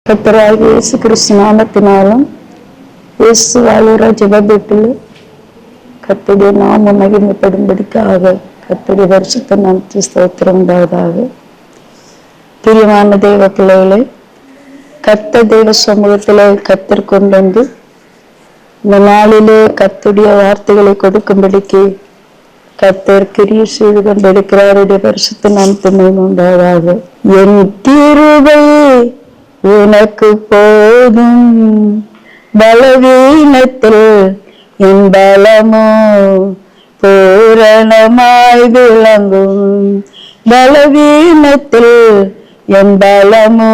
கர்த்தராகிய இயேசு கிறிஸ்து நாமத்தினாலும் இயேசு வாழுற ஜெபத்தில் கர்த்தருடைய நாமம் மகிமைப்படும்படிக்காக கர்த்தருடைய பரிசுத்த நாமத்துக்கு ஸ்தோத்திரம் உண்டாவதாக. பிரியமான தேவ பிள்ளைகளே, கர்த்தர் தேவ சமூகத்திலே கர்த்தர் கொண்டு வந்து இந்த நாளிலே கர்த்தருடைய வார்த்தைகளை கொடுக்கும்படிக்கு கர்த்தர் கிரியை செய்து கொண்டிருக்கிறாருடைய பரிசுத்த நாமத்துக்கு உண்டாவதாக. என் கிருபை உனக்கு போதும், பலவீனத்தில் என் பலமோ பூரணமாய் விளங்கும். பலவீனத்தில் என் பலமோ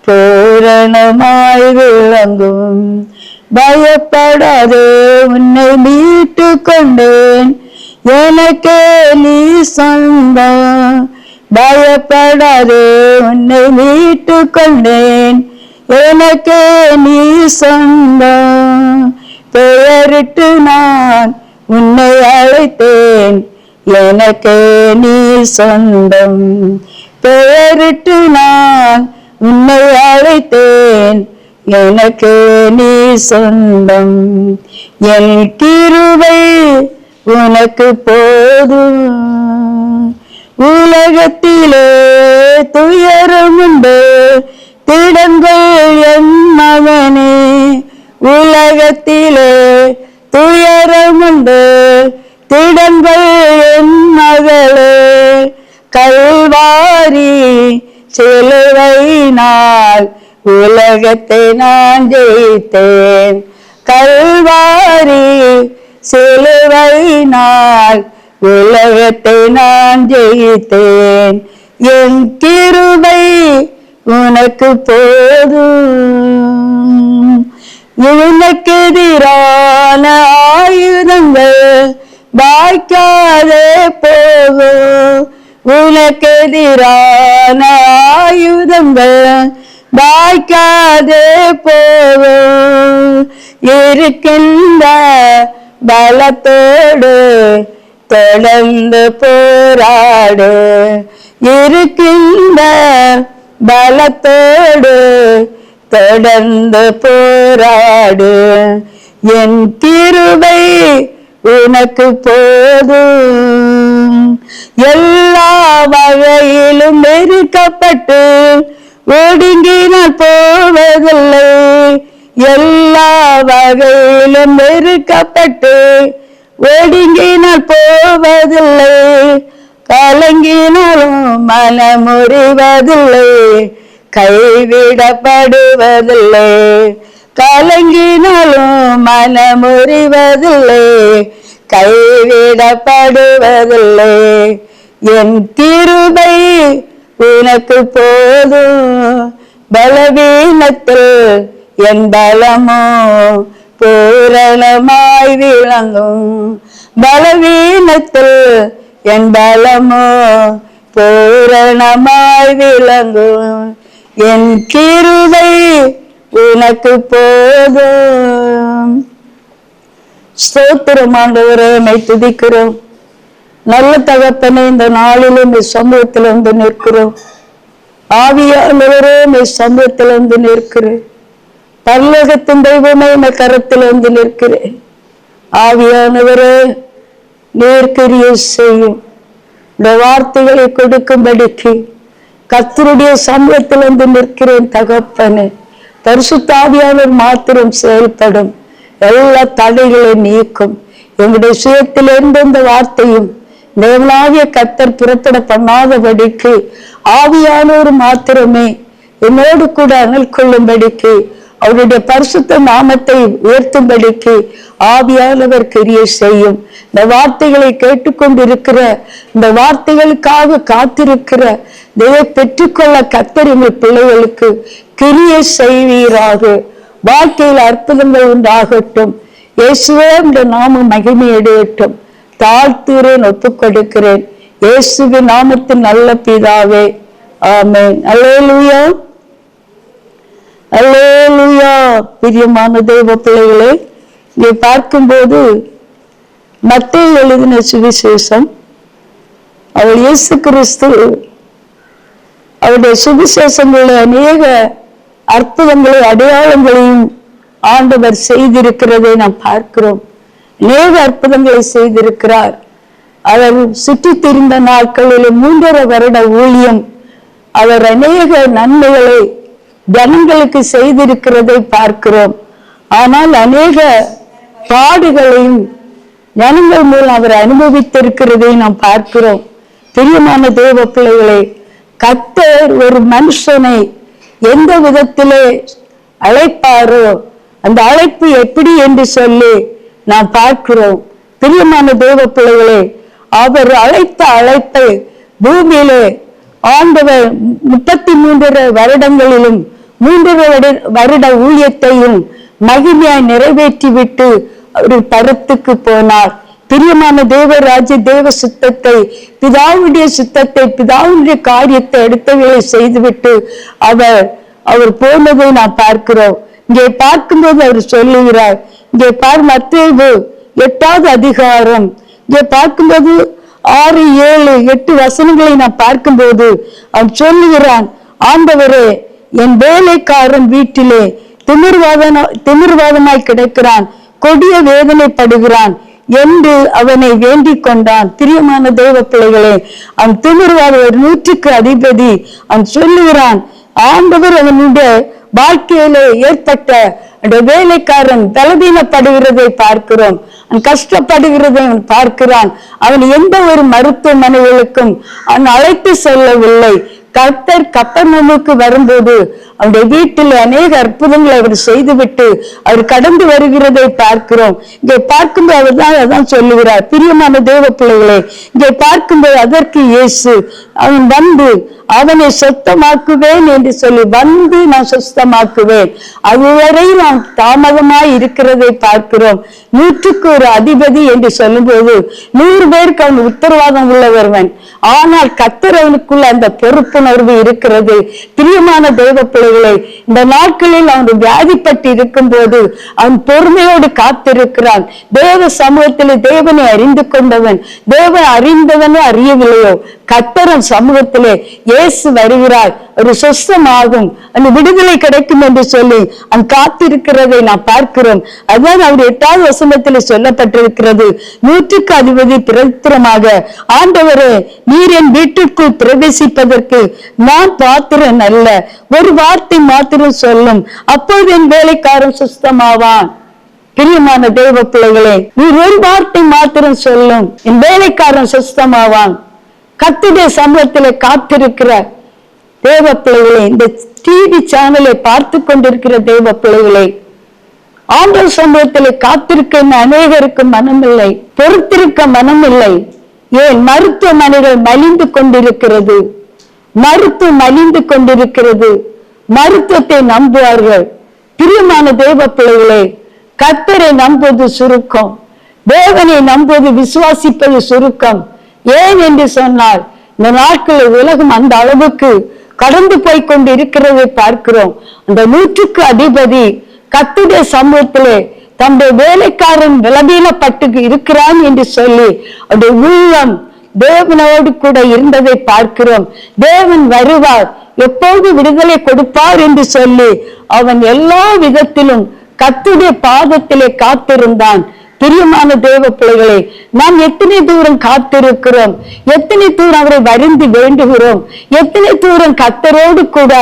பூரணமாய் விளங்கும். பயப்படாதே, உன்னை மீட்டு கொண்டேன், எனக்கே நீ சொந்தம். பயப்படாதே, உன்னை மீட்டு கொண்டேன், எனக்கே நீ சொந்தம். பெயரிட்டு நான் உன்னை அழைத்தேன், எனக்கே நீ சொந்தம். பெயரிட்டு நான் உன்னை அழைத்தேன், எனக்கே நீ சொந்தம். என் கிருபை உனக்கு போதும். உலகத்திலே துயரம் உண்டு, திடங்கள் என் மகனே. உலகத்திலே துயரம் உண்டு, திடங்கள் என் மகளே. கல்வாரி சிலுவையினால் உலகத்தை நான் ஜெயித்தேன். கல்வாரி சிலுவையினால் உலகத்தை நான் ஜெயித்தேன். என் கிருபை உனக்கு போதும். உனக்கு எதிரான ஆயுதங்கள் வாய்க்காதே போகும். உனக்கு எதிரான ஆயுதங்கள் வாய்க்காதே போகும். இருக்கின்ற பலத்தோடு தொடர்ந்து போராடு. இருக்கின்ற பலத்தோடு தொடர்ந்து போராடு. என் கிருபை உனக்கு போதும். எல்லா வகையிலும் நெருக்கப்பட்டு ஒடுங்கினால் போவதில்லை. எல்லா வகையிலும் நெருக்கப்பட்டு ஒடுங்கினால் போவதில்லை. கலங்கினாலும் மனமுறிவதில்லை, கைவிடப்படுவதில்லை. கலங்கினாலும் மனமுறிவதில்லை, கைவிடப்படுவதில்லை. என் கிருபை உனக்கு போதும். பலவீனத்தில் என் பலமோ பூரணமாய் விளங்கும். பலவீனத்தில் என் பலமோ பூரணமாய் விளங்கும். என் கிருபை உனக்கு போதும். ஸ்தோத்திரம் ஆண்டவரே, உம்மை துதிக்கிறோம். நல்ல தகப்பனே, இந்த நாளிலும் இந்த சமூகத்தில் வந்து நிற்கிறோம். ஆவியானவரே, இந்த சமூகத்தில் வந்து நிற்கிறேன். பரலோகத்தின் தெய்வமே, இந்த கரத்தில் வந்து நிற்கிறேன். ஆவியானவரே, நீர் கிரியை செய்யும். இந்த வார்த்தைகளை கொடுக்கும்படிக்கு கர்த்தருடைய சமூகத்தில் வந்து நிற்கிறேன் தகப்பனே. பரிசுத்த ஆவியானவர் மாத்திரம் செயல்படும். எல்லா தடைகளை நீக்கும். எங்களுடைய சுயத்தில் எந்தெந்த வார்த்தையும் தேவனாகிய கர்த்தர் புறப்பட பண்ணாதபடிக்கு ஆவியானவர் மாத்திரமே என்னோடு கூட அனல் கொள்ளும்படிக்கு, அவருடைய பரிசுத்த நாமத்தை உயர்த்தும்படிக்கு ஆவியானவர் கிரியை செய்யும். இந்த வார்த்தைகளை கேட்டுக்கொண்டிருக்கிற, இந்த வார்த்தைகளுக்காக காத்திருக்கிற தேவ பெற்றுக்கொள்ள கர்த்தர் எங்கள் பிள்ளைகளுக்கு கிரியை செய்வீராக. வாழ்க்கையில் அற்புதங்கள் உண்டாகட்டும். இயேசுவே, இந்த நாமம் மகிமை அடையட்டும். தாழ்த்துகிறேன், ஒப்புக் கொடுக்கிறேன். இயேசுவின் நாமத்தின் நல்ல பிதாவே, ஆமென். அல்லேலூயா, அல்லேலூயா. பிரியமான தேவ பிள்ளைகளே, இங்கே பார்க்கும்போது மத்தேயு எழுதின சுவிசேஷம், அவர் இயேசு கிறிஸ்து அவருடைய சுவிசேஷங்களில் அநேக அற்புதங்களை அடையாளங்களையும் ஆண்டவர் செய்திருக்கிறதை நாம் பார்க்கிறோம். அநேக அற்புதங்களை செய்திருக்கிறார். அவர் சுற்றி திரிந்த நாட்களில் 3.5 வருட ஊழியம் அவர் அநேக நன்மைகளை ஜனங்களுக்கு செய்திருக்கிறதை பார்க்கிறோம். ஆனால் அநேக பாடுகளையும் ஜனங்கள் மூலம் அவர் அனுபவித்திருக்கிறதை நாம் பார்க்கிறோம். பிரியமான தேவ பிள்ளைகளே, கர்த்தர் ஒரு மனுஷனை எந்த விதத்திலே அழைப்பாரோ அந்த அழைப்பு எப்படி என்று சொல்லி நாம் பார்க்கிறோம். பிரியமான தேவ பிள்ளைகளே, அவர் அழைத்த அழைப்பை பூமியிலே ஆண்டவர் 33 வருடங்களிலும் 3 வருட ஊழியத்தையும் மகிமையாய் நிறைவேற்றிவிட்டு அவர் பரத்துக்கு போனார். பிரியமான தேவராஜ்ய தேவ சுத்தத்தை, பிதாவுடைய சுத்தத்தை, பிதாவுடைய காரியத்தை அடுத்தவர்களை செய்துவிட்டு அவர் போனதை நாம் பார்க்கிறோம். இங்கே பார்க்கும்போது அவர் சொல்லுகிறார், இங்கே மத்தேயு 8வது அதிகாரம் இங்கே பார்க்கும்போது 6, 7, 8 வசனங்களை நான் பார்க்கும்போது அவன் சொல்லுகிறான், ஆண்டவரே, என் வேலைக்காரன் வீட்டிலே திமிர்வாதமாய் கிடக்கிறான், கொடிய வேதனைப்படுகிறான் என்று அவனை வேண்டிக் கொண்டான். பிரியமான தேவ பிள்ளைகளே, அவன் திமிர்வாத 100க்கு அதிபதி. அவன் சொல்லுகிறான், ஆண்டவர் அவனுடைய வாழ்க்கையில ஏற்பட்ட அந்த வேலைக்காரன் பலவீனப்படுகிறதை பார்க்கிறோம், அவன் கஷ்டப்படுகிறதை அவன் பார்க்கிறான். அவன் எந்த ஒரு மருத்துவமனைகளுக்கும் அவன் அழைத்து செல்லவில்லை. கர்த்தர் கப்பர்நகூமுக்கு வரும்போது அவருடைய வீட்டில் அநேக அற்புதங்களை அவர் செய்துவிட்டு அவர் கடந்து வருகிறதை பார்க்கிறோம். இங்கே பார்க்கும்போது அவர் தான் அதான் சொல்லுகிறார். பிரியமான தேவ பிள்ளைகளே, இங்கே பார்க்கும்போது அதற்கு இயேசு அவன் வந்து அவனை சொத்தமாக்குவேன் என்று சொல்லி வந்து நான் சொஸ்தமாக்குவேன், அதுவரை நாம் தாமதமாய் இருக்கிறதை பார்க்கிறோம். 100க்கு ஒரு அதிபதி என்று சொல்லும்போது 100 பேருக்கு அவன் உத்தரவாதம் உள்ளவர்வன். ஆனால் கர்த்தர் அவனுக்குள்ள அந்த பொறுப்புணர்வு இருக்கிறது. பிரியமான தேவ பிள்ளைகளை, இந்த நாட்களில் அவன் வியாதிப்பட்டு இருக்கும் போது அவன் பொறுமையோடு காத்திருக்கிறான். தேவ சமூகத்தில் தேவனை அறிந்து கொண்டவன், தேவன் அறிந்தவனோ அறியவில்லையோ, கர்த்தர் சமூகத்திலே இயேசு வருகிறார், ஒரு சொஸ்தமாகும், அந்த விடுதலை கிடைக்கும் என்று சொல்லி அவன் காத்திருக்கிறதை நாம் பார்க்கிறோம். அதுதான் அவருடைய 8வது வசனத்தில் சொல்லப்பட்டிருக்கிறது. 100க்கு அதிபதி பிரத்திரமாக, ஆண்டவரே, நீர் என் வீட்டிற்குள் பிரவேசிப்பதற்கு நான் பாத்திரன் அல்ல, ஒரு வார்த்தை மாத்திரம் சொல்லும், அப்போது என் வேலைக்காரன் சுஸ்தமாவான். பிரியமான தேவ பிள்ளைகளே, நீர் ஒரு வார்த்தை மாத்திரம் சொல்லும், என் வேலைக்காரன் சுஸ்தமாவான். கர்த்தருடைய சமூகத்திலே காத்திருக்கிற தேவ பிள்ளைகளே, இந்த டிவி சேனலை பார்த்து கொண்டிருக்கிற தேவ பிள்ளைகளே, ஆண்டவர் சமூகத்திலே காத்திருக்க அநேகருக்கு மனமில்லை, பொறுத்திருக்க மனமில்லை. ஏன்? மருத்துவமனைகள் மலிந்து கொண்டிருக்கிறது, மருத்துவம் மலிந்து கொண்டிருக்கிறது, மருத்துவத்தை நம்புவார்கள். பிரியமான தேவ பிள்ளைகளே, கர்த்தரை நம்புவது சுருக்கம், தேவனை நம்புவது விசுவாசிப்பது சுருக்கம். ஏன் என்று சொன்னால், இந்த நாட்களில் உலகம் அந்த அளவுக்கு கடந்து போய் கொண்டு இருக்கிறதை பார்க்கிறோம். அந்த 100க்கு அதிபதி கர்த்தருடைய சமூகத்திலே தன்னுடைய வேலைக்காரன் பலவீனப்பட்டு இருக்கிறான் என்று சொல்லி அவருடைய உள்ளம் தேவனோடு கூட இருந்ததை பார்க்கிறோம். தேவன் வருவார், எப்போது விடுதலை கொடுப்பார் என்று சொல்லி அவன் எல்லா விதத்திலும் கர்த்தருடைய பாதத்திலே காத்திருந்தான். பிரியமான தேவ பிள்ளைகளே, நாம் எத்தனை தூரம் காத்திருக்கிறோம், எத்தனை தூரம் அவரை வருந்தி வேண்டுகிறோம், எத்தனை தூரம் கர்த்தரோடு கூட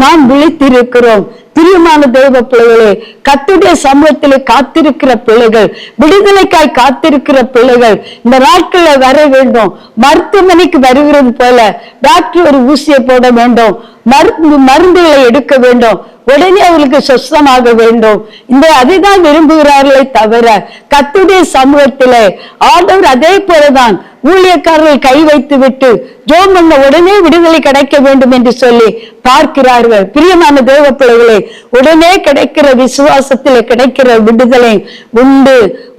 நாம் விழித்திருக்கிறோம். பிரியமான தேவ பிள்ளைகளே, கர்த்தருடைய சமூகத்திலே காத்திருக்கிற பிள்ளைகள், விடுதலைக்காய் காத்திருக்கிற பிள்ளைகள் இந்த நாட்களில் வர வேண்டும். மருத்துவமனைக்கு வருகிறது போல டாக்டர் ஒரு ஊசியை போட வேண்டும், மருந்துகளை எடுக்க வேண்டும், உடனே அவர்களுக்கு சொஸ்தமாக வேண்டும். அதைதான் விரும்புகிறார்களே தவிர கர்த்தருடைய சமூகத்திலே ஆண்டவர் அதே போலதான் ஊழியக்காரர்கள் கை வைத்து விட்டு ஜோம் பண்ண உடனே விடுதலை கிடைக்க வேண்டும் என்று சொல்லி பார்க்கிறார்கள். பிரியமான தேவ பிள்ளைகளே, உடனே கிடைக்கிற விசுவாசத்திலே கிடைக்கிற விடுதலை உண்டு.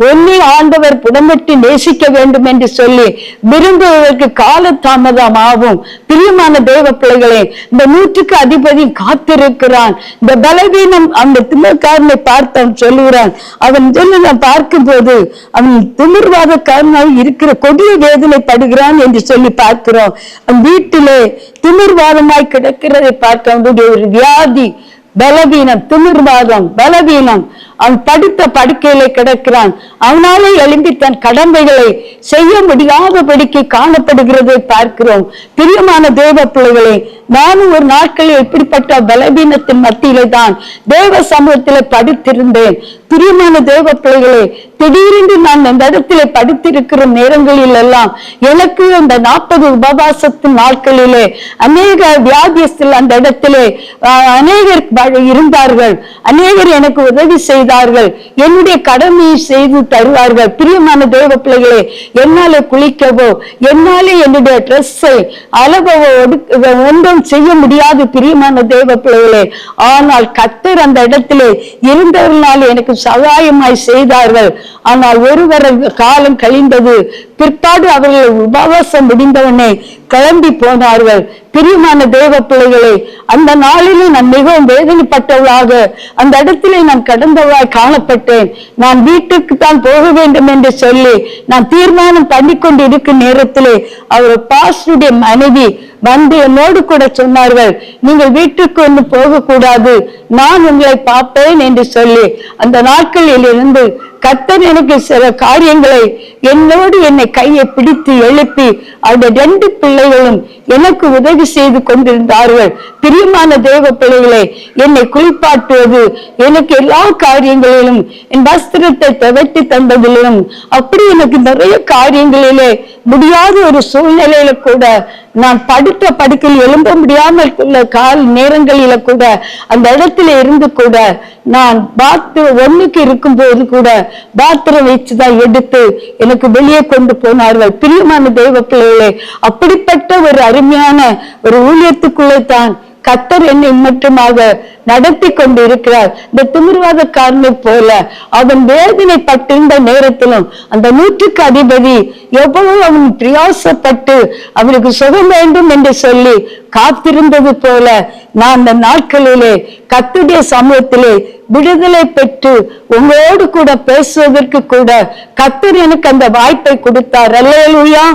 ஒன்னே ஆண்டவர் புடமிட்டு நேசிக்க வேண்டும் என்று சொல்லி விரும்புவதற்கு கால தாமதம் ஆகும். பிரியமான தேவ பிள்ளைகளே, இந்த 100க்கு அதிபதி காத்திருக்கிறான். இந்த பலவீனம் அந்த திமிர்காரனை பார்த்து அவன் சொல்லுகிறான். அவன் சொல்லி பார்க்கும் போது அவன் திமிர்வாதக்காரனாக இருக்கிற கொடிய வேதனைப்படுகிறான் என்று சொல்லி பார்க்கிறோம். அவன் வீட்டிலே திமிர்வாதமாய் கிடக்கிறதை பார்க்க அவனுடைய ஒரு வியாதி பலவீனம், திமிர்வாதம், பலவீனம். அவன் படுத்த படுக்கையிலே கிடக்கிறான். அவனாலே எழும்பி தன் கடமைகளை செய்ய முடியாதபடிக்கு காணப்படுகிறதை பார்க்கிறோம். பிரியமான தேவ பிள்ளைகளே, நானும் ஒரு நாட்களில் இப்படிப்பட்ட பலவீனத்தின் மத்தியிலே தான் தேவ சமூகத்திலே படுத்திருந்தேன். பிரியமான தேவ பிள்ளைகளே, திடீரென்று நான் அந்த இடத்திலே படுத்திருக்கிற நேரங்களில் எல்லாம் எனக்கு அந்த 40 உபவாசத்தின் நாட்களிலே அநேக வியாதியஸ்தில் அந்த இடத்திலே அநேகர் இருந்தார்கள். அநேகர் எனக்கு உதவி செய்தார்கள், என்னுடைய கடமையை செய்து தருவார்கள். பிரியமான தேவ பிள்ளைகளே, என்னாலே குளிக்கவோ, என்னாலே என்னுடைய ட்ரெஸ்ஸை அளவோ ஒன்றும் செய்ய முடியாது. பிரியமான தேவ பிள்ளைகளே, ஆனால் கர்த்தர் அந்த இடத்திலே இருந்தவர்களால் எனக்கு சகாயமாய் செய்தார்கள். ஆனால் ஒருவர காலம் கழிந்தது. பிற்பாடு அவர்கள் உபவாசம் முடிந்தவனே கிளம்பி போனார்கள். பிரியமான தேவ பிள்ளைகளே, அந்த நாளிலே நான் மிகவும் வேதனைப்பட்டவளாக அந்த இடத்திலே நான் கடந்தவளாய் காணப்பட்டேன். நான் வீட்டுக்கு தான் போக வேண்டும் என்று சொல்லி நான் தீர்மானம் பண்ணி கொண்டு இருக்கும் நேரத்திலே அவர் பாஸ்டருடைய மனைவி வந்து என்னோடு கூட சொன்னார்கள், நீங்கள் வீட்டுக்கு ஒன்று போக கூடாது, நான் உங்களை பார்ப்பேன் என்று சொல்லி அந்த நாட்களில் இருந்து கர்த்தர் எனக்கு சில காரியங்களை என்னோடு என்னை கையை பிடித்து எழுப்பி அவருடைய 2 பிள்ளைகளும் எனக்கு உதவி செய்து கொண்டிருந்தார்கள். பிரியமான தேவ பிள்ளைகளே, என்னை குளிப்பாட்டுவது, எனக்கு எல்லா காரியங்களிலும் என் வஸ்திரத்தை துவைத்து தந்ததிலும் அப்படி எனக்கு நிறைய காரியங்களிலே முடியாத ஒரு சூழ்நிலையில கூட நான் படுத்த படுக்கையில் எழும்ப முடியாமல் உள்ள கால நேரங்களில கூட அந்த இடத்துல இருந்து கூட நான் பாத்ரூம் ஒண்ணுக்கு இருக்கும் போது கூட பாத்ரூம் வச்சுதான் எடுத்து எனக்கு வெளியே கொண்டு போனார்கள். பிரியமான தெய்வ பிள்ளைகளே, அப்படிப்பட்ட ஒரு அருமையான ஒரு ஊழியத்துக்குள்ளே தான் கர்த்தர் என்னை மட்டுமாக நடத்தி கொண்டு இருக்கிறார். இந்த திமிர்வாதக்காரனை போல அவன் வேதனைப்பட்டிருந்த நேரத்திலும் அந்த 100க்கு அதிபதி எவ்வளவு அவன் பிரயாசப்பட்டு அவனுக்கு சுகம் வேண்டும் என்று சொல்லி காத்திருந்தது போல நான் அந்த நாட்களிலே கர்த்தருடைய சமூகத்திலே விடுதலை பெற்று உங்களோடு கூட பேசுவதற்கு கூட கர்த்தர் எனக்கு அந்த வாய்ப்பை கொடுத்தார். அல்லேலூயா.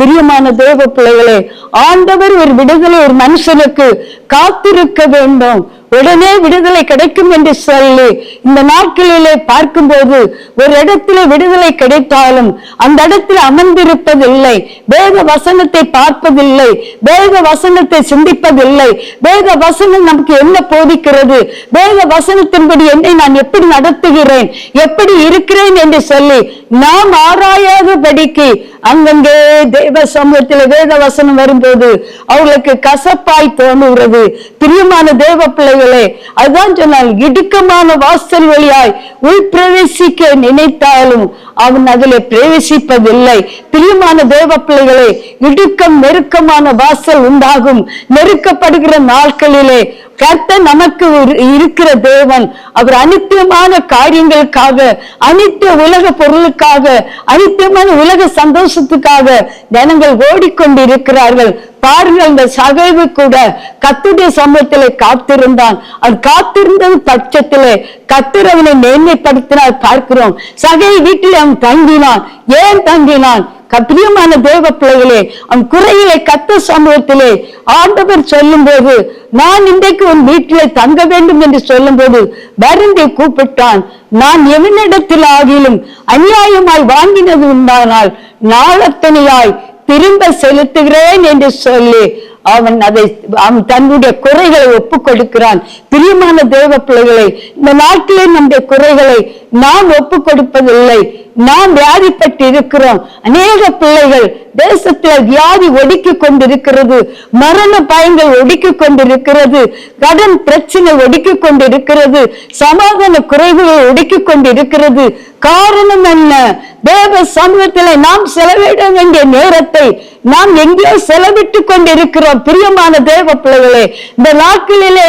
பிரியமான தேவ பிள்ளைகளே, ஆண்டவர் ஒரு விடுதலை ஒரு மனுஷனுக்கு காத்திருக்க வேண்டும், உடனே விடுதலை கிடைக்கும் என்று சொல்லி இந்த நாட்களிலே பார்க்கும்போது ஒரு இடத்துல விடுதலை கிடைத்தாலும் அந்த இடத்துல அமர்ந்திருப்பதில்லை, வேத வசனத்தை பார்ப்பதில்லை, வேத வசனத்தை சிந்திப்பதில்லை. வேத வசனம் நமக்கு என்ன போதிக்கிறது, வேத வசனத்தின்படி என்னை நான் எப்படி நடத்துகிறேன், எப்படி இருக்கிறேன் என்று சொல்லி நாம் ஆராயாதபடிக்கு அங்கங்கே தேவ சமூகத்தில் வேத வசனம் வரும்போது அவர்களுக்கு கசப்பாய் தோணுகிறது. பிரியமான தேவ பிள்ளைகளே, அதுதான் சொன்னால் இடுக்கமான வாசல் வழியாய் உள் பிரவேசிக்க நினைத்தாலும் அவன் அதிலே பிரவேசிப்பதில்லை. பிரியமான தேவ பிள்ளைகளே, இடுக்கம் நெருக்கமான வாசல் உண்டாகும். நெருக்கப்படுகிற நாட்களிலே கர்த்தர் நமக்கு இருக்கிற தேவன் அவர் அனித்தியமான காரியங்களுக்காக, அனித்திய உலக பொருளுக்காக, அனித்தியமான உலக சந்தோஷத்துக்காக ஜனங்கள் ஓடிக்கொண்டிருக்கிறார்கள். பாருங்கள், இந்த சகைவு கூட கர்த்தருடைய சமூகத்திலே காத்திருந்தான். அவன் காத்திருந்த பட்சத்திலே கர்த்தர் அவனை மேன்மைப்படுத்தினார் பார்க்கிறோம். சகை வீட்டில் அவன் தங்கினான். ஏன் தங்கினான்? பிரியமான தேவ பிள்ளைகளே, அவன் குறைகளை கர்த்தர் சமூகத்திலே ஆண்டவர் சொல்லும் போது, நான் இன்றைக்கு உன் வீட்டிலே தங்க வேண்டும் என்று சொல்லும் போது வருந்தி கூப்பிட்டான். நான் எவனிடத்தில் ஆகிலும் அநியாயமாய் வாங்கினது உண்டானால் நாளத்தனையாய் திரும்ப செலுத்துகிறேன் என்று சொல்லி அவன் தன்னுடைய குறைகளை ஒப்புக் கொடுக்கிறான். பிரியமான தேவ பிள்ளைகளை, இந்த நாட்டிலே நம்முடைய குறைகளை நாம் ஒப்புக் கொடுப்பதில்லை. நாம் வியாதிப்பட்டு இருக்கிறோம். அநேக பிள்ளைகள் தேசத்தில் வியாதி ஒடுக்கி கொண்டிருக்கிறது, மரண பயங்கள் ஒடுக்கி கொண்டிருக்கிறது, கடன் பிரச்சனை ஒடுக்கி கொண்டிருக்கிறது, சமாதான குறைவுகள் ஒடுக்கி கொண்டிருக்கிறது. காரணம் என்ன? தேவ சமூகத்திலே நாம் செலவிட வேண்டிய நேரத்தை நாம் எங்கேயோ செலவிட்டு கொண்டிருக்கிறோம். பிரியமான தேவ பிள்ளைகளே, இந்த நாட்களிலே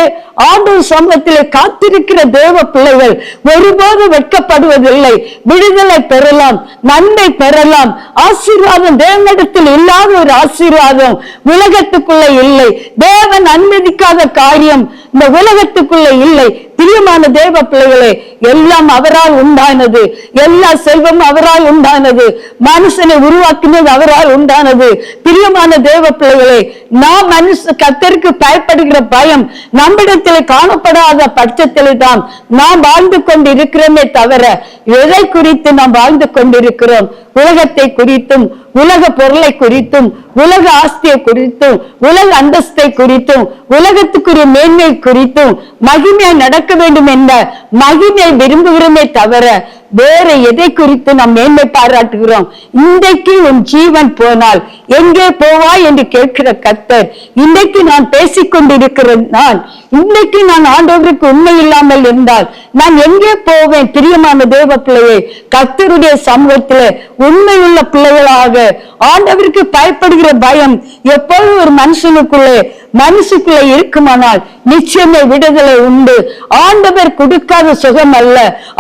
ஆண்டவர் சமூகத்திலே காத்திருக்கிற தேவ பிள்ளைகள் ஒருபோது வெட்கப்படுவதில்லை. விடுதலை பெறலாம், நன்மை பெறலாம். ஆசீர்வாதம் தேவனிடத்தில் இல்லாத ஒரு ஆசீர்வாதம் உலகத்துக்குள்ள இல்லை. தேவன் அனுமதிக்காத காரியம் இந்த உலகத்துக்குள்ள இல்லை. பிரியமான தேவ பிள்ளைகளே, எல்லாம் அவரால் உண்டானது, எல்லா செல்வம் அவரால் உண்டானது, மனுஷனை உருவாக்கினது அவரால் உண்டானது. பிரியமான தேவ பிள்ளைகளே, நாம் கர்த்தருக்கு பயப்படுகிற பயம் நம்மிடத்தில் காணப்படாத பட்சத்திலே தான் நாம் வாழ்ந்து கொண்டிருக்கிறோமே தவிர, எதை குறித்து நாம் வாழ்ந்து கொண்டிருக்கிறோம்? உலகத்தை குறித்தும், உலக பொருளை குறித்தும், உலக ஆஸ்தியை குறித்தும், உலக அந்தஸ்தை குறித்தும், உலகத்துக்குரிய மேன்மை குறித்தும், மகிமை நடக்க வேண்டும் என்ற மகிமை விரும்புகிறோமே தவிர வேற எதை குறித்து நாம் மேன்மை பாராட்டுகிறோம்? இன்றைக்கு உன் ஜீவன் போனால் எங்கே போவாய் என்று கேட்கிற கர்த்தர், இன்றைக்கு நான் பேசிக்கொண்டிருக்கிறேன், இன்றைக்கு நான் ஆண்டவருக்கு உண்மை இல்லாமல் இருந்தால் நான் எங்கே போவேன்? பிரியமான தேவ பிள்ளையே, கர்த்தருடைய சமூகத்திலே உண்மையுள்ள பிள்ளைகளாக ஆண்டவருக்கு பயப்படுகிற பயம் எப்போது ஒரு மனுஷனுக்குள்ளே இருக்குமானால் நிச்சயமே விடுதலை உண்டு. ஆண்டவர் கொடுக்காத சுகம் அல்ல.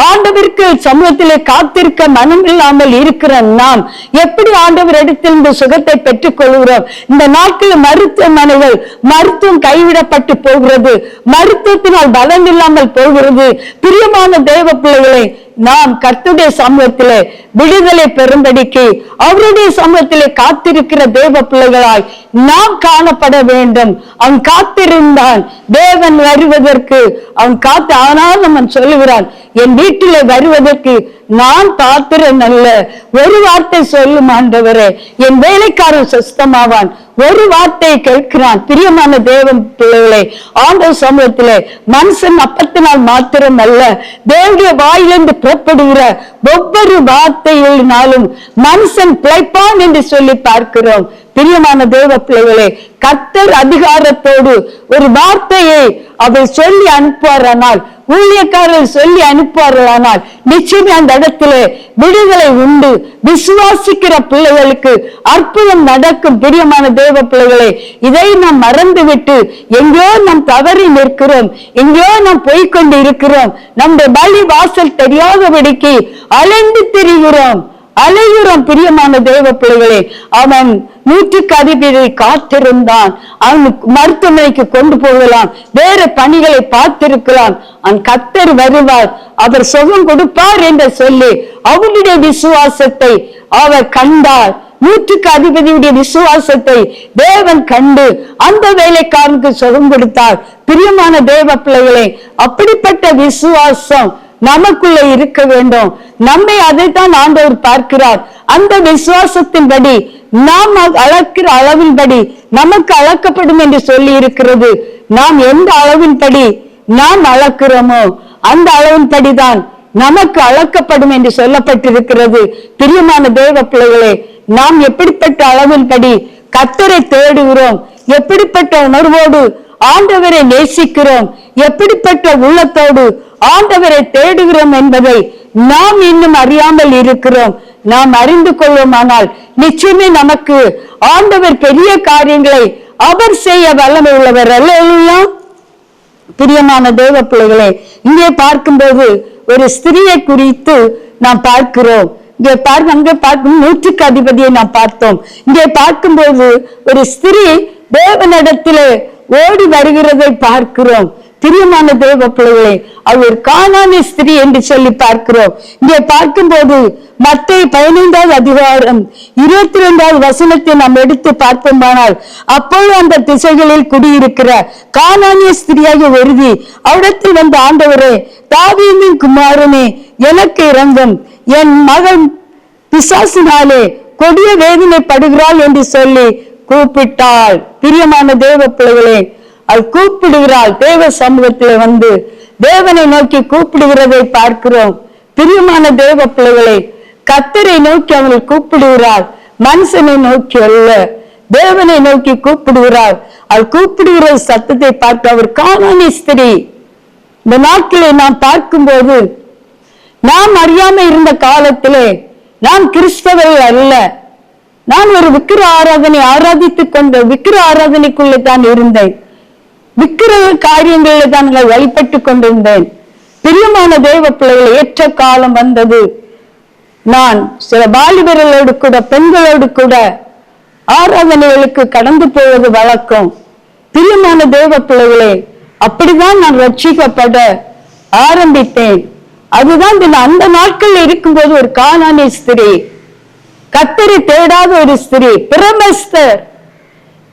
ஆண்டவருக்கு சமூகத்திலே காத்திருக்க மனம் இல்லாமல் இருக்கிற நாம் எப்படி ஆண்டவர் இடத்திலிருந்து சுகத்தை பெற்றுக் கொள்கிறோம்? இந்த நாட்களில் மருத்துவமனைகள் மருத்துவம் கைவிடப்பட்டு போகிறது, மருத்துவத்தினால் பலன் இல்லாமல் போகிறது. பிரியமான தேவ பிள்ளைகளை, நாம் கர்த்தருடைய சமூகத்திலே விடுதலை பெறும்படிக்கு அவருடைய சமூகத்திலே காத்திருக்கிற தேவ பிள்ளைகளாய் நாம் காணப்பட வேண்டும். அவன் காத்திருந்தான் தேவன் வருவதற்கு. அவன் ஆனால் அவன் சொல்லுகிறான், என் வீட்டிலே வருவதற்கு நான் பாத்திரன் அல்ல. ஒரு வார்த்தை சொல்லும் ஆண்டவரே, என் வேலைக்காரன் சுஸ்தமாவான். ஒரு வார்த்தையை கேட்கிறான். பிரியமான தேவன் பிள்ளைகளே, ஆண்டவர் சமூகத்திலே மனுஷன் அப்பத்தினால் மாத்திரம் அல்ல, தேவனுடைய வாயிலிருந்து புறப்படுகிற ஒவ்வொரு வார்த்தையினாலும் மனுஷன் பிழைப்பான் என்று சொல்லி பார்க்கிறோம். பிரியமான தேவ பிள்ளைகளே, கர்த்தர் அதிகாரத்தோடு ஒரு வார்த்தையை அவர் சொல்லி அனுப்புவாரானால், ஊழியக்காரர் சொல்லி அனுப்புவார்களானால் நிச்சயமே அந்த இடத்திலே விடுதலை உண்டு. விசுவாசிக்கிற பிள்ளைகளுக்கு அற்புதம் நடக்கும். பிரியமான தேவ பிள்ளைகளே, இதை நாம் மறந்துவிட்டு எங்கேயோ நாம் தவறி நிற்கிறோம், எங்கேயோ நாம் போய்கொண்டு இருக்கிறோம். நம்முடைய பலி வாசல் தெரியாதபடிக்கு அலைந்து திரிகிறோம். பிரியமான தேவ பிள்ளைகளே, அவன் 100க்கு அதிபதியை காத்திருந்தான். அவன் மருத்துவமனைக்கு கொண்டு போகலாம், வேற பணிகளை பார்த்திருக்கலாம். அவன் கர்த்தர் வருவார், அவர் சுகம் கொடுப்பார் என்று சொல்லி அவனுடைய விசுவாசத்தை அவர் கண்டார். 100க்கு அதிபதியுடைய விசுவாசத்தை தேவன் கண்டு அந்த வேலைக்காரனுக்கு சுகம் கொடுத்தார். பிரியமான தேவ பிள்ளைகளே, அப்படிப்பட்ட விசுவாசம் நமக்குள்ள இருக்க வேண்டும். நம்மை அதைத்தான் ஆண்டவர் பார்க்கிறார். அந்த விசுவாசத்தின்படி நாம் அளக்கிற அளவின்படி நமக்கு அளக்கப்படும் என்று சொல்லி இருக்கிறது. நாம் எந்த அளவின்படி நாம் அளக்கிறோமோ அந்த அளவின்படிதான் நமக்கு அளக்கப்படும் என்று சொல்லப்பட்டிருக்கிறது. பிரியமான தேவ பிள்ளைகளே, நாம் எப்படிப்பட்ட அளவின்படி கர்த்தரை தேடுகிறோம், எப்படிப்பட்ட உணர்வோடு ஆண்டவரை நேசிக்கிறோம், எப்படிப்பட்ட உள்ளத்தோடு ஆண்டவரை தேடுகிறோம் என்பதை நாம் இன்னும் அறியாமல் இருக்கிறோம். நாம் அறிந்து கொள்வோமானால் நிச்சயமே நமக்கு ஆண்டவர் பெரிய காரியங்களை அவர் செய்ய வல்லமை உள்ளவர். அல்லேலூயா. பிரியமான தேவ பிள்ளைகளே, இங்கே பார்க்கும்போது ஒரு ஸ்திரியை குறித்து நாம் பார்க்கிறோம். இங்கே அங்கே பார்க்கும் 100க்கு அதிபதியை நாம் பார்த்தோம். இங்கே பார்க்கும்போது ஒரு ஸ்திரீ தேவனிடத்திலே ஓடி வருகிறதை பார்க்கிறோம். பிரியமான தேவ பிள்ளைகளே, அவர் கானானிய ஸ்திரீ என்று சொல்லி பார்க்கிறோம். இங்கே பார்க்கும்போது மத்தேயு 15வது அதிகாரம் 22வது வசனத்தை நாம் எடுத்து பார்ப்போமானால், அப்போது அந்த திசைகளில் குடியிருக்கிற கானானிய ஸ்திரியாக ஒருத்தி அவரிடத்தில் வந்த, ஆண்டவரே, தாவீதின் குமாரனே, எனக்கு இரங்கும், என் மகன் பிசாசினாலே கொடிய வேதனைப்படுகிறாள் என்று சொல்லி கூப்பிட்டாள். பிரியமான தேவ பிள்ளைகளே, அவள் கூப்பிடுகிறாள். தேவ சமூகத்திலே வந்து தேவனை நோக்கி கூப்பிடுகிறதை பார்க்கிறோம். பிரியமான தேவ பிள்ளைகளே, கர்த்தரை நோக்கி அவள் கூப்பிடுகிறாள், மனுஷனை நோக்கி அல்ல, தேவனை நோக்கி கூப்பிடுகிறாள். அவள் கூப்பிடுகிற சத்தத்தை பார்க்க அவர் கானானிய ஸ்திரீ. இந்த நாட்களை நாம் பார்க்கும்போது, நாம் அறியாம இருந்த காலத்திலே நாம் கிறிஸ்தவர்கள் அல்ல, நான் ஒரு விக்கிர ஆராதனை ஆராதித்துக் கொண்ட விக்கிர ஆராதனைக்குள்ளே தான் இருந்தேன், விக்கிர காரியங்களில் தான் வழிபட்டு கொண்டிருந்தேன். பிரியமான தேவ பிள்ளைகளை, ஏற்ற காலம் வந்தது. நான் சில வாலிபர்களோடு கூட பெண்களோடு கூட ஆராதனைகளுக்கு கடந்து போவது வழக்கம். பிரியமான தேவ பிள்ளைகளே, அப்படிதான் நான் ரட்சிக்கப்பட ஆரம்பித்தேன். அதுதான் அந்த நாட்கள் இருக்கும்போது ஒரு கானானிய ஸ்திரீ, கர்த்தரை தேடாத ஒரு ஸ்திரீ, பிரமஸ்தர்,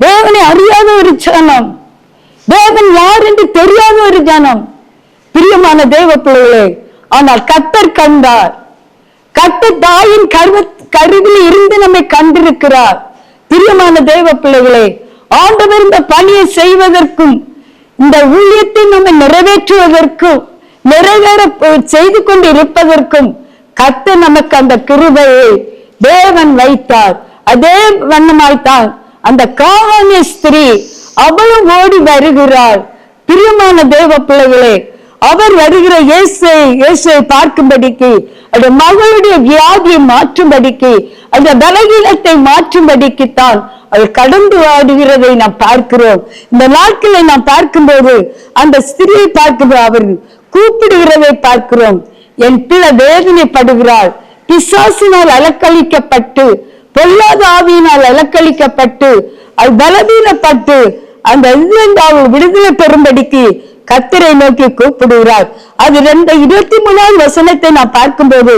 தேவனை அறியாத ஒரு ஜனம், தேவன் யார் என்று தெரியாத ஒரு ஜனம். பிரியமான தேவ பிள்ளைகளே, ஆனால் கர்த்தர் கண்டார். கர்த்தர் தாயின் கருவில் இருந்து நம்மை கண்டிருக்கிறார். பிரியமான தேவ பிள்ளைகளே, ஆண்டவர் இந்த பணியை செய்வதற்கும் இந்த ஊழியத்தை நம்ம நிறைவேற்றுவதற்கும் நிறைவேற செய்து கொண்டு இருப்பதற்கும் கர்த்தர் நமக்கு அந்த கிருபையை தேவன் வைத்தார். அதே வண்ணமாய்த்தான் அந்த கானானிய ஸ்திரீ அவளும் ஓடி வருகிறாள். பிரியமான தேவ பிள்ளைகளே, அவர் வருகிற இயேசுவை பார்க்கும்படிக்கு, அந்த மகளுடைய வியாதியை மாற்றும்படிக்கு, அந்த பலகீனத்தை மாற்றும்படிக்குத்தான் அவர் கடந்து ஆடுகிறதை நாம் பார்க்கிறோம். இந்த நாட்களை நாம் பார்க்கும்போது அந்த ஸ்திரியை பார்க்கும்போது அவர் கூப்பிடுகிறதை பார்க்கிறோம். என் பிள்ளை வேதனைப்படுகிறாள், பிசாசினால் அலக்களிக்கப்பட்டு, பொல்லாத ஆவியினால் அலக்களிக்கப்பட்டு, அது பலவீனப்பட்டு அந்த அவள் விடுதலை பெறும்படிக்கு கர்த்தரை நோக்கி கூப்பிடுகிறார். அது 23ஆம் வசனத்தை நான் பார்க்கும்போது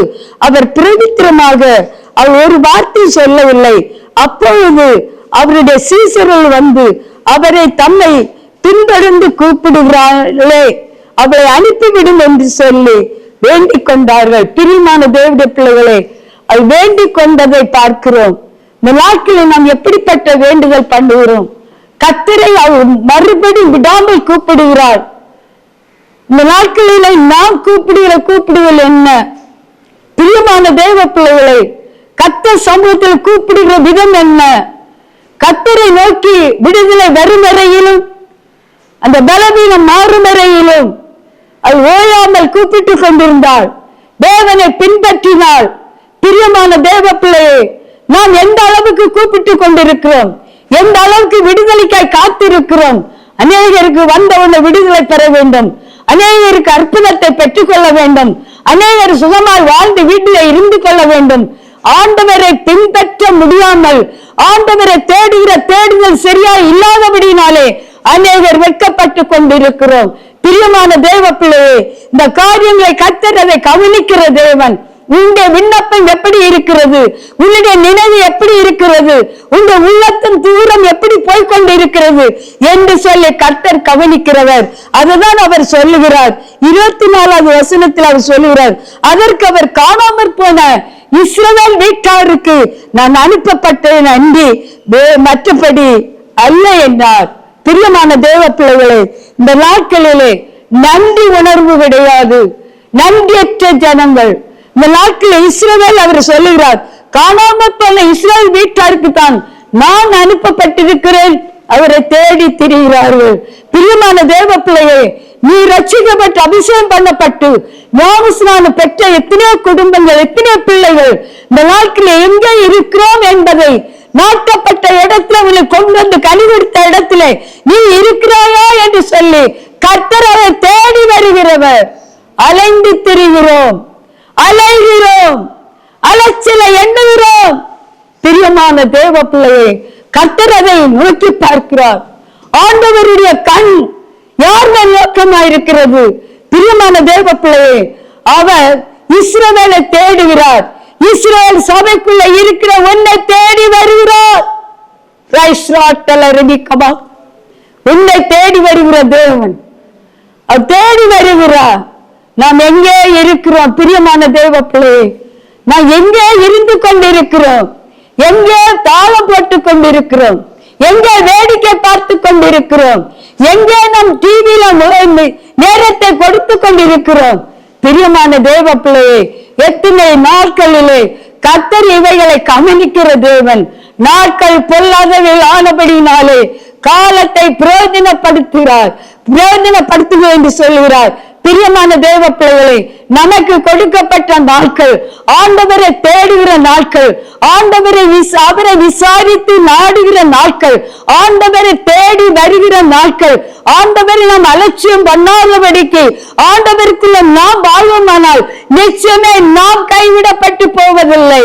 அவர் பிரவித்திரமாக அவர் ஒரு வார்த்தை சொல்லவில்லை. அப்பொழுது அவருடைய சீசர்கள் வந்து அவரை தம்மை பின்தொடர்ந்து கூப்பிடுகிறார்களே, அவரை அனுப்பிவிடும் என்று சொல்லி வேண்டிக் கொண்டார்கள். பிரியமான தேவனுடைய பிள்ளைகளே, அது வேண்டிக் கொண்டதை பார்க்கிறோம். இந்த நாட்களில் நாம் எப்படிப்பட்ட வேண்டுதல் பண்ணுகிறோம்? கர்த்தரை அவர் மறுபடி விடாமல் கூப்பிடுகிறார். இந்த நாட்களிலே நாம் கூப்பிடுதல் என்ன? பிரியமான தேவ பிள்ளைகளை, கர்த்தர் சமூகத்தில் கூப்பிடுகிற விதம் என்ன? கர்த்தரை நோக்கி விடுதலை வரும் வரையிலும், அந்த பலவீனம் மாறும் வரையிலும் அது ஓயாமல் கூப்பிட்டு கொண்டிருந்தாள், தேவனை பின்பற்றினாள். பிரியமான தேவ பிள்ளையை, நாம் எந்த அளவுக்கு கூப்பிட்டு கொண்டிருக்கிறோம்? எந்த அளவுக்கு விடுதலைக்காய் காத்திருக்கிறோம்? அநேகருக்கு வந்தவன விடுதலை பெற வேண்டும், அநேகருக்கு அற்புதத்தை பெற்றுக் கொள்ள வேண்டும், அநேகர் சுகமாய் வாழ்ந்து வீட்டிலே இருந்து கொள்ள வேண்டும். ஆண்டவரை பின்பற்ற முடியாமல், ஆண்டவரை தேடுகிற தேடுதல் சரியா இல்லாதபடினாலே அநேகர் வெட்கப்பட்டு கொண்டிருக்கிறோம். பிரியமான தேவ பிள்ளையே, இந்த காரியங்களை கர்த்தர் அதை கவனிக்கிற தேவன். உங்க விண்ணப்பம் எப்படி இருக்கிறது? உன்னுடைய நினைவு எப்படி இருக்கிறது? உங்க உள்ளத்தின் தூரம் எப்படி போய்கொண்டு இருக்கிறது என்று சொல்லி கர்த்தர் கவனிக்கிறவர். அதுதான் அவர் சொல்லுகிறார். 24ஆவது வசனத்தில் அவர் சொல்லுகிறார், அதற்கு அவர் காணாமற் போன இஸ்ரவேல் வீட்டாருக்கு நான் அனுப்பப்பட்டேன் அன்றி மற்றபடி அல்ல என்றார். பிரியமான தேவ பிள்ளைகளே, இந்த நாட்களிலே நன்றி உணர்வு கிடையாது, நன்றியற்ற ஜனங்கள். இந்த நாட்களில் இஸ்ரவேல் அவர் சொல்லுகிறார், காணாமற் போன இஸ்ரவேல் வீட்டாருக்கு தான் நான் அனுப்பப்பட்டிருக்கிறேன், அவரை தேடி திரிகிறார்கள். பிரியமான தேவ பிள்ளையே, நீ ரட்சிக்கப்பட்டு அபிஷேகம் பண்ணப்பட்டு ஞானஸ்நானம் பெற்ற எத்தனையோ குடும்பங்கள், எத்தனையோ பிள்ளைகள் இந்த நாட்களில் எங்கே இருக்கிறோம் என்பதை நாட்டப்பட்ட இடத்துல உன்னை கொண்டு வந்து கனிவெடுத்த இடத்துல நீ இருக்கிறாயா என்று சொல்லி கர்த்தர் அவரை தேடி வருகிறவர். அலைந்து திரிகிறோம், அலைகிறோம், அலைச்சலை எண்ணுகிறோம். பிரியமான தேவ பிள்ளையே, கர்த்தர் அதை நோக்கி பார்க்கிறார். ஆண்டவருடைய கண் யார் மேல் நோக்கமாயிருக்கிறது? பிரியமான தேவ பிள்ளையே, அவர் இஸ்ரவேலை தேடுகிறார். இஸ்ரவேல் சபைக்குள்ள இருக்கிற உன்னை தேடி வருகிறார். உன்னை தேடி வருகிற தேவன் அவர் தேடி வருகிறார். நாம் எங்கே இருக்கிறோம்? பிரியமான தேவ பிள்ளையே, நாம் எங்கே இருந்து கொண்டிருக்கிறோம்? எங்கே தாளம் போட்டுக் கொண்டிருக்கிறோம்? எங்கே வேடிக்கை பார்த்து கொண்டிருக்கிறோம்? எங்கே நம் டிவியில நேரத்தை கொடுத்து கொண்டிருக்கிறோம்? பிரியமான தேவ பிள்ளையே, எத்தனை நாட்களிலே கர்த்தர் இவைகளை கவனிக்கிற தேவன். நாட்கள் பொல்லாதவை ஆனபடினாலே காலத்தை பிரயோஜனப்படுத்துகிறார், பிரயோஜனப்படுத்துகிறோம் என்று சொல்கிறார். பிரியமான தேவ பிள்ளைகளே, நமக்கு கொடுக்கப்பட்ட நாட்கள் ஆண்டவரை தேடுகிற நாட்கள், ஆண்டவரை அவரை விசாரித்து நாடுகிற நாட்கள், ஆண்டவரை தேடி வருகிற நாட்கள். ஆண்டவரை நாம் அலட்சியம் பண்ணாதபடிக்கு ஆண்டவருக்குள்ள நாம் வாழ்வோமானால் நிச்சயமே நாம் கைவிடப்பட்டு போவதில்லை.